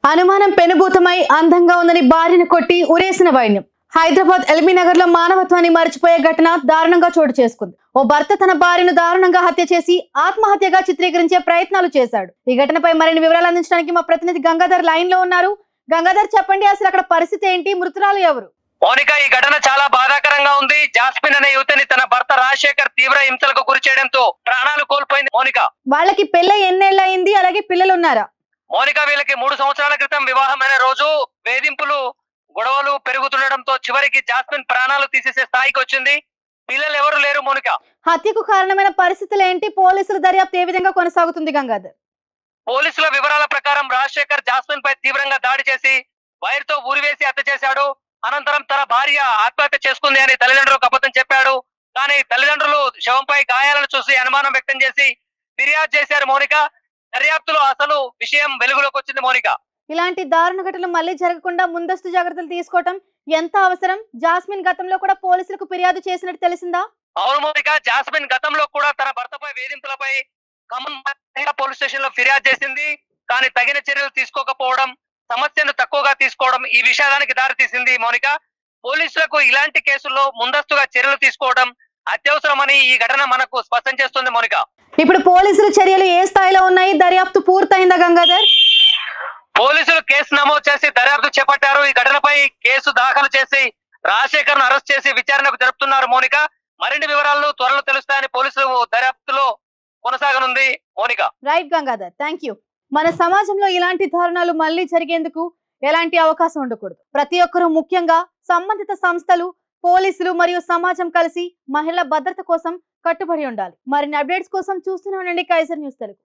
అనుమానం పెనుభూతమై అందంగా ఉందని భార్యను కొట్టి ఉరేసిన వైన్యం. హైదరాబాద్ ఎల్బీ నగర్ లో మానవత్వాన్ని మర్చిపోయే ఘటన దారుణంగా చోటు చేసుకుంది. ఓ భర్త తన భార్యను దారుణంగా హత్య చేసి ఆత్మహత్యగా చిత్రీకరించే ప్రయత్నాలు చేశాడు. ఈ ఘటనపై మరిన్ని వివరాలు అందించడానికి మా ప్రతినిధి గంగాధర్ లైన్ లో ఉన్నారు. గంగాధర్, చెప్పండి, అసలు అక్కడ పరిస్థితి ఏంటి? మృతురాలు ఎవరు? మౌనిక, ఈ ఘటన చాలా బాధాకరంగా ఉంది. జాస్మిన్ అనే యువతిని తన భర్త రాజశేఖర్ తీవ్ర హింసలకు గురి చేయడంతో ప్రాణాలు కోల్పోయింది. మౌనిక, వాళ్ళకి పెళ్లి ఎన్నేళ్ళు అయింది? అలాగే పిల్లలు ఉన్నారా? మౌనిక, వీళ్ళకి 3 సంవత్సరాల క్రితం వివాహమైన రోజు వేధింపులు గొడవలు పెరుగుతుండటంతో చివరికి జాస్మిన్ ప్రాణాలు తీసేసే స్థాయికి వచ్చింది. పిల్లలు ఎవరు లేరు. మౌనిక, హత్యకు కారణమైన పరిస్థితులు ఏంటి? పోలీసుల దర్యాప్తు ఏ విధంగా కొనసాగుతుంది? గంగాధర్, పోలీసుల వివరాల ప్రకారం రాజశేఖర్ జాస్మిన్ పై తీవ్రంగా దాడి చేసి వైర్తో ఊరివేసి హత్య చేశాడు. అనంతరం తన భార్య ఆత్మహత్య చేసుకుంది అని తల్లిదండ్రులకు అబద్ధం చెప్పాడు. కానీ తల్లిదండ్రులు శవంపై గాయాలను చూసి అనుమానం వ్యక్తం చేసి ఫిర్యాదు చేశారు. మౌనిక, దర్యాప్తులో అసలు విషయం వెలుగులోకి వచ్చింది. మౌనిక, ఇలాంటి దారుణ ఘటనలు మళ్ళీ జరగకుండా ముందస్తు జాగ్రత్తలు తీసుకోవటం ఎంత అవసరం? జాస్మిన్ గతంలో కూడా పోలీసులకు ఫిర్యాదు చేసినట్టు తెలిసిందా? అవును మౌనిక, జాస్మిన్ గతంలో కూడా తన భర్తపై వేధింపులపై ఖమ్మం పోలీస్ స్టేషన్ లో ఫిర్యాదు చేసింది. కానీ తగిన చర్యలు తీసుకోకపోవడం, సమస్యను తక్కువగా తీసుకోవడం ఈ విషయానికి దారి తీసింది. మౌనిక, పోలీసులకు ఇలాంటి కేసుల్లో ముందస్తుగా చర్యలు తీసుకోవడం అత్యవసరమని ఈ ఘటన మనకు స్పష్టం చేస్తుంది. మౌనిక, ఇప్పుడు పోలీసుల చర్యలు ఏ స్థాయిలో ఉన్నాయి? దర్యాప్తు పూర్తయిందా గంగాధర్? పోలీసులు కేసు నమోదు చేసి దర్యాప్తు చేపట్టారు. ఈ ఘటనపై కేసు దాఖలు చేసి రాజశేఖర్ ను అరెస్ట్ చేసి విచారణకు జరుపుతున్నారు. మౌనిక, మరిన్ని వివరాలు త్వరలో తెలుస్తాయని పోలీసులు దర్యాప్తులో కొనసాగనుంది. Mounika, right Gangadhar, thank you. మన సమాజంలో ఇలాంటి దారుణాలు మళ్ళీ జరిగేందుకు ఎలాంటి అవకాశం ఉండకూడదు. ప్రతి ఒక్కరూ, ముఖ్యంగా సంబంధిత సంస్థలు, పోలీసులు మరియు సమాజం కలిసి మహిళల భద్రత కోసం కట్టుబడి ఉండాలి. మరిన్ని అప్డేట్స్ కోసం చూస్తూనే ఉండండి కైజర్ న్యూస్ తెలుగు.